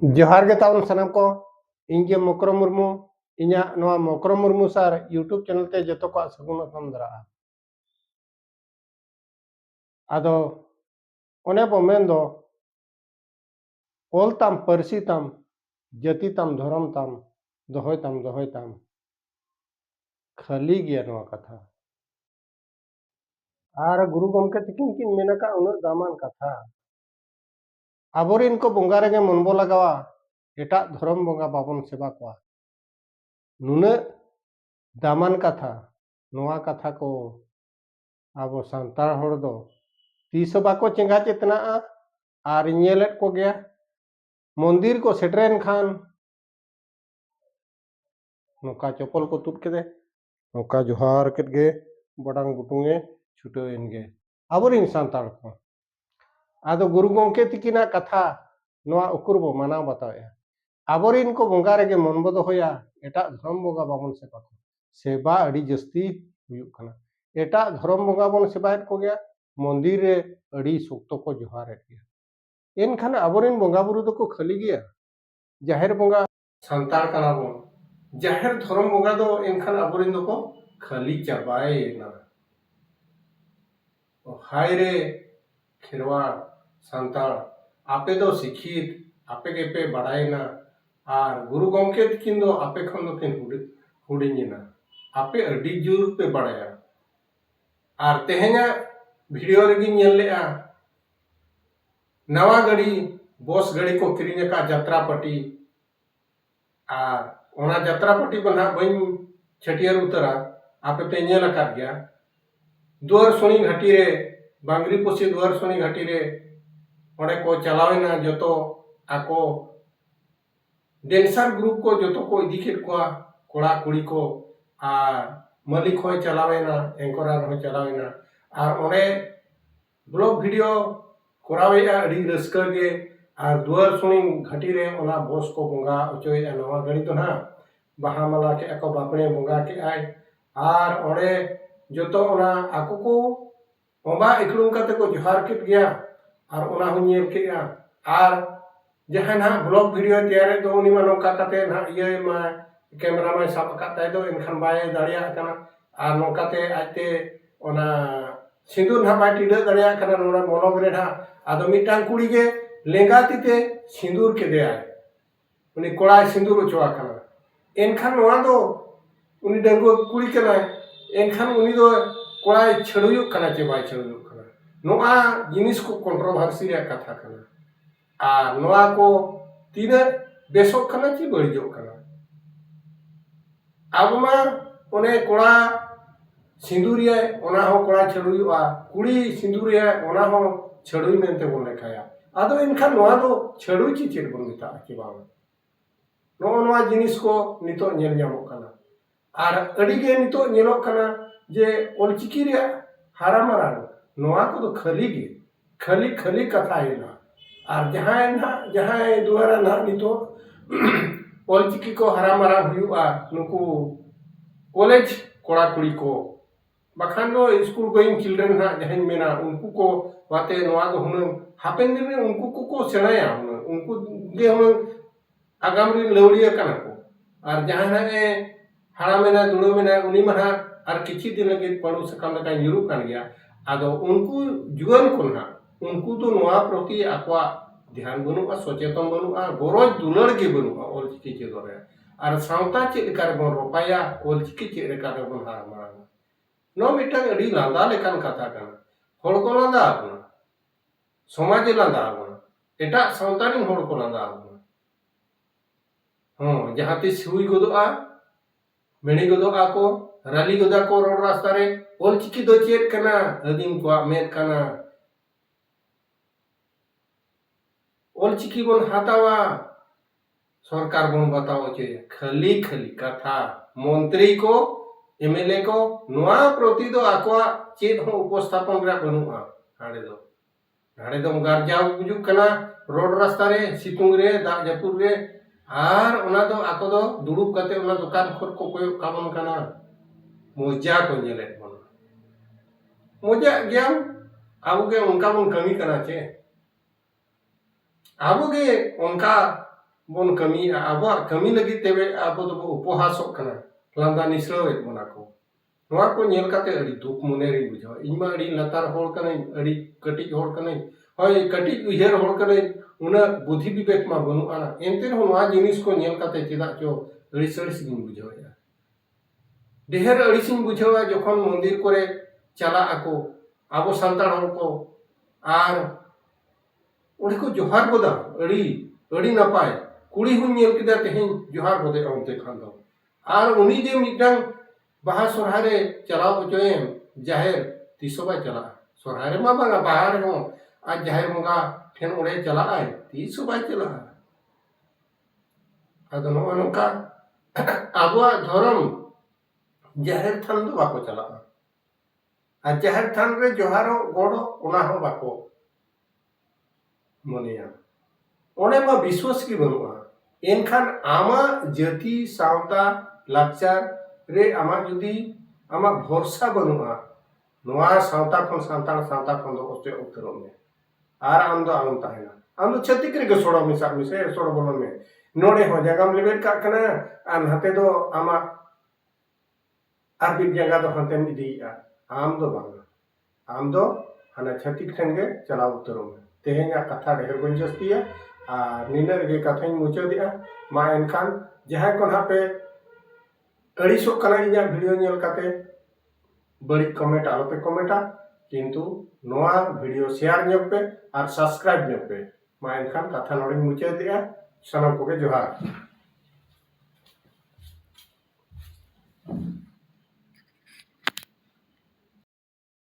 जोहार गे तावन सनम को इंगे मकरम मुर्मू इन्या नवा मकरम मुर्मू सार यूट्यूब चैनल ते जतो को सगुन असम दरा आदो ओने बो मेन दो ओल ताम परसी ताम जाति ताम धर्म ताम दोहोय ताम खाली गया नवा कथा आर गुरु गमके तकिन किन मेनका उन दामान कथा आबोरिन को बोंगा रेगे मनबो लगावा एटा धर्म बोंगा बाबन सेवा को नुने दामान कथा नवा कथा को आबो सांतार होड़ दो तीस बाको चेंगा चेतना आर ñेलेट को गया मंदिर को सेटरेन खान नोका चपल को तुट केदे नोका जोहार केदगे बडांग बुटुंगे छुटोएन गे आबोरिन सांतार को आदो गुरु गंके तिकिना कथा नोआ उकुरबो माना बतावे आबोरिन को बोंगा रेगे मन बो दोहोया एटा धर्म बोंगा बाबन सेवा अड़ी जस्ती हुयुग कना एटा धर्म बोंगा बन सेवाएत को गया मंदिर रे अड़ी सुक्तो को जोहार गया एनखान आबोरिन बोंगा बुरु दो को खाली गया जाहेर बोंगा सांतार कना बन जाहेर धर्म बोंगा दो एनखान आबोरिन दो को खाली चाबाए ना हाय रे खेरवाड़ सांतार आपे दो शिक्षित आपे के पे बड़ाई ना आर गुरु गंके तकिन दो आपे खन दो किन हुडिना आपे अड़ी जोर पे बड़ाया आर तेहेना वीडियो रेगी ñel लेआ नवा गड़ी बस गड़ी को किरिंग का यात्रा पार्टी आर ओना यात्रा पार्टी बना बइन छटियर उतरा आपे पे ñel अकाद गया दुआर सोनी घाटी रे बांगरी पोसी दुआर सोनी घाटी रे ओडे को चलावेना जतो आको डेंसर ग्रुप को जतो को इदी केट को कोड़ा कुड़ी को आर मालिक हो चलावेना एंकरार हो चलावेना आर ओडे ब्लॉग वीडियो कोरावेया अड़ी रस्का गे आर दुआर सोनी घाटी रे ओना बस को बोंगा ओचोया नवा गड़ी तो ना बाहा माला के को बापणे बोंगा के आय आर ओडे जतो ओना आको को ओबा इकलुम काते को जोहार केट गया आर ओना हो ñel केया आर जहां ना ब्लॉग वीडियो तैयार दो उनी मा नोका काते ना ये मा कैमरा में साब काते दो इनखान बाय दाड़िया कना आर नोकाते आते ओना सिंदूर ना बाय टिडा दाड़िया कना नोरा मोनोग रे ना आदो मिटांग कुड़ी के लेंगा तिते सिंदूर के दे आय उनी कोड़ा सिंदूर ओचवा कना एनखान नोआ दो उनी डंगो कुड़ी कना एनखान उनी दो कोड़ा छड़ुयु कना चे बाय छड़ुयु कना नोआ जिनिस को कंट्रोवर्सी रे कथा कना आ नोआ को तीन बेसों कना ची बड़िजो कना अब मा ओने कोड़ा सिंदूरिया ओना हो कोड़ा छड़ुयुआ कुड़ी सिंदूरिया ओना हो छड़ुई मेनते बोन लेखाया आदो इनखान नोआ दो छड़ुई ची चेट बोन मिता कि बाबा नो नोआ जिनिस को नितो ñel ñamok kana आर अड़ी गे नितो ñelok kana जे ओलचिकी रे हारामारा नोआ को तो खाली खाली कथा है आर जहां दुआरा ना नितो ओलचिकी को हारामारा हुयुआ नुकु कॉलेज कोड़ा कुड़ी को बखान दो स्कूल गोइंग चिल्ड्रन ना जहां मेना उनको को वाते नोआ दो हुन हापेन दिन में उनको को सेनाया उनको गे हुन आगाम रे लौड़िया कना को आर जहां ना हाड़ा मेना दुड़ो मेना उनी महा आर किछि दिन लगे पड़ो सकाम लगा यूरोप कान गया आदो उनको जुगन को ना उनको तो नोआ प्रति आकवा ध्यान बनुआ सचेतन बनुआ गरज दुलड़ के बनुआ ओलचिकी चेदो रे आर सावता चेद लेकार बन रोपाया ओलचिकी चेद लेकार बन हारामारा नो मिटांग अड़ी लांदा लेकान कथा काना होड़ को लांदा आबना समाज लांदा आबना एटा सावतानी होड़ को लांदा आबना हां जहां ते सुई गोदोआ मेणी गोदोआ को राली गोदा को रोड रास्ता रे ओलचिकी दो चेद कना अदीम को मेद कना ओलचिकी बन हातावा सरकार बन बताओ चे खाली कथा मंत्री को एमएलए को नोआ प्रति दो आकवा चेद हो उपस्थापन रे बनुआ हाड़े दो गारजाव बुजु कना रोड रास्ता रे सितुंग रे दा जपुर रे आर ओना दो आको दो दुड़ुब काते ओना दुकान खोर को कोय कामन कना मजा को ñelet बन मजा गयाम आबो गे उनका बन कमी कना चे आबो गे उनका bon kami aba kami lagi tebe abo do upahasok kana landa nisroet monako noa ko nyel kate adi duk mone ri bujhaw iñma adi latar hor kanai adi katik hor kanai hoy katik uher hor kanai una budhi bibek ma banu ana ente ho noa jinis ko nyel kate cheda cho adi saris gin bujhaw ya deher adi sin bujhawa jokhon mondir kore chala ako abo santar hor ko ar ᱚᱸᱰᱮ ᱠᱚ ᱡᱚᱦᱟᱨ ᱜᱚᱫᱟ ᱟᱹᱰᱤ ᱱᱟᱯᱟᱭ ᱠᱩᱲᱤ ᱦᱚᱸᱧ ᱧᱮᱞ ᱠᱮᱫᱟ ᱛᱮᱦᱮᱧ ᱡᱚᱦᱟर ᱜᱚᱫᱮ ᱚᱱᱛᱮ ᱠᱷᱟᱱ ᱫᱚ ᱟᱨ ᱩᱱᱤ ᱡᱮ ᱢᱤᱫᱴᱟᱝ ᱵᱟᱦᱟ ᱥᱚᱨᱦᱟᱭ ᱨᱮ ᱪᱟᱞᱟᱣ ᱦᱚᱪᱚᱭᱮᱢ ᱡᱟᱦᱮᱨ ᱛᱤᱥ ᱦᱚᱸ ᱵᱟᱭ ᱪᱟᱞᱟᱜᱼᱟ ᱥᱚᱨᱦᱟᱭ ᱨᱮᱢᱟ ᱵᱟᱝᱟ ᱵᱟᱦᱟ ᱨᱮᱦᱚᱸ ᱟᱨ ᱡᱟᱦᱮᱨ ᱵᱚᱸᱜᱟ ᱴᱷᱮᱱ ᱚᱸᱰᱮ ᱪᱟᱞᱟᱜᱼᱟᱭ ᱛᱤᱥ ᱦᱚᱸ ᱵᱟᱭ ᱪᱟᱞᱟᱜᱼᱟ ᱟᱫᱚ ᱱᱚᱜᱼᱚ ᱱᱚᱝᱠᱟ ᱟᱵᱚᱣᱟᱜ ᱫᱷᱚᱨᱚᱢ ᱡᱟᱦᱮᱨ ᱛᱷᱟᱱ ᱫᱚ ᱵᱟᱠᱚ ᱪᱟᱞᱟᱜᱼᱟ ᱟᱨ ᱡᱟᱦᱮᱨ ᱛᱷᱟᱱ ᱨᱮ ᱡᱚᱦᱟᱨᱚᱜ ᱜᱚᱰᱚᱜ ᱚᱱᱟ ᱦᱚᱸ ᱵᱟᱠᱚ ᱢᱚᱱᱮᱭᱟ ᱚᱸᱰᱮ ᱢᱟ ᱵᱤᱥᱣᱟᱥ ᱜᱮ ᱵᱟᱹᱱᱩᱜᱼᱟ ᱮᱱᱠᱷᱟᱱ ᱟᱢᱟᱜ ᱡᱟᱹᱛᱤ ᱥᱟᱶᱛᱟ ᱞᱟᱠᱪᱟᱨ ᱨᱮ ᱟᱢᱟᱜ ᱡᱩᱫᱤ ᱟᱢᱟᱜ ᱵᱷᱚᱨᱥᱟ ᱵᱟᱹᱱᱩᱜᱼᱟ ᱱᱚᱣᱟ ᱥᱟᱶᱛᱟ ᱠᱷᱚᱱ ᱥᱟᱱᱛᱟᱲ ᱥᱟᱶᱛᱟ ᱠᱷᱚᱱ ᱫᱚ ᱚᱪᱚᱜ ᱩᱛᱟᱹᱨᱚᱜ ᱢᱮ ᱟᱨ ᱟᱢ ᱫᱚ ᱟᱞᱚᱢ ᱛᱟᱦᱮᱱᱟ ᱟᱢ ᱫᱚ ᱪᱷᱟᱹᱛᱤᱠ ᱨᱮᱜᱮ ᱥᱚᱲᱚ ᱢᱮᱥᱟᱜ ᱢᱮᱥᱮ ᱥᱚᱲᱚ ᱵᱚᱞᱚᱱ ᱢᱮ ᱱᱚᱰᱮ ᱦᱚᱸ ᱡᱟᱭᱜᱟᱢ ᱞᱮᱵᱮᱫ ᱠᱟᱜ ᱠᱟᱱᱟ ᱟᱨ ᱱᱟᱛᱮ ᱫᱚ ᱟᱢᱟᱜ ᱟᱨ ᱵᱤᱨ ᱡᱟᱭᱜᱟ ᱫᱚ ᱦᱟᱱᱛᱮᱢ ᱤᱫᱤᱭᱮᱜᱼᱟ ᱟᱢ ᱫᱚ ᱵᱟᱝᱟ ᱟम ᱫᱚ ᱦᱟᱱᱟ ᱪᱷᱟᱹᱛᱤक ठेन गे चलाव उतरों में तेहेᱧᱟᱜ ᱠᱟᱛᱷᱟ ᱰᱷᱮᱨ ᱵᱟᱹᱧ ᱡᱟᱹᱥᱛᱤᱭᱟ ᱟᱨ ᱱᱤᱱᱟᱹᱜ ᱨᱮᱜᱮ ᱠᱟᱛᱷᱟᱧ ᱢᱩᱪᱟᱹᱫᱮᱜᱼᱟ ᱢᱟ ᱮᱱᱠᱷᱟन ᱡᱟᱦᱟᱸᱭ ᱠᱚ ᱱᱟᱦᱟᱜ ᱯᱮ ᱟᱹᱲᱤᱥᱚᱜ ᱠᱟᱱᱟ ᱤᱧᱟᱹᱜ ᱵᱷᱤᱰᱤᱭᱳ ᱧᱮᱞ ᱠᱟᱛᱮ ᱵᱟᱹᱲᱤᱡ ᱠᱚᱢᱮᱱᱴ ᱟᱞᱚᱯᱮ ᱠᱚᱢᱮᱱᱴᱟ किंतु नोआ वीडियो शेयर ᱧᱚᱜ ᱯᱮ ᱟᱨ ᱥᱟᱵᱥᱠᱨᱟइब ᱧᱚᱜ ᱯᱮ ᱢᱟ ᱮᱱᱠᱷᱟन ᱠᱟᱛᱷᱟ ᱱᱚᱰᱮᱧ ᱢᱩᱪᱟᱹᱫᱮᱜᱼᱟ ᱥᱟᱱᱟᱢ ᱠᱚᱜᱮ ᱡᱚᱦᱟᱨ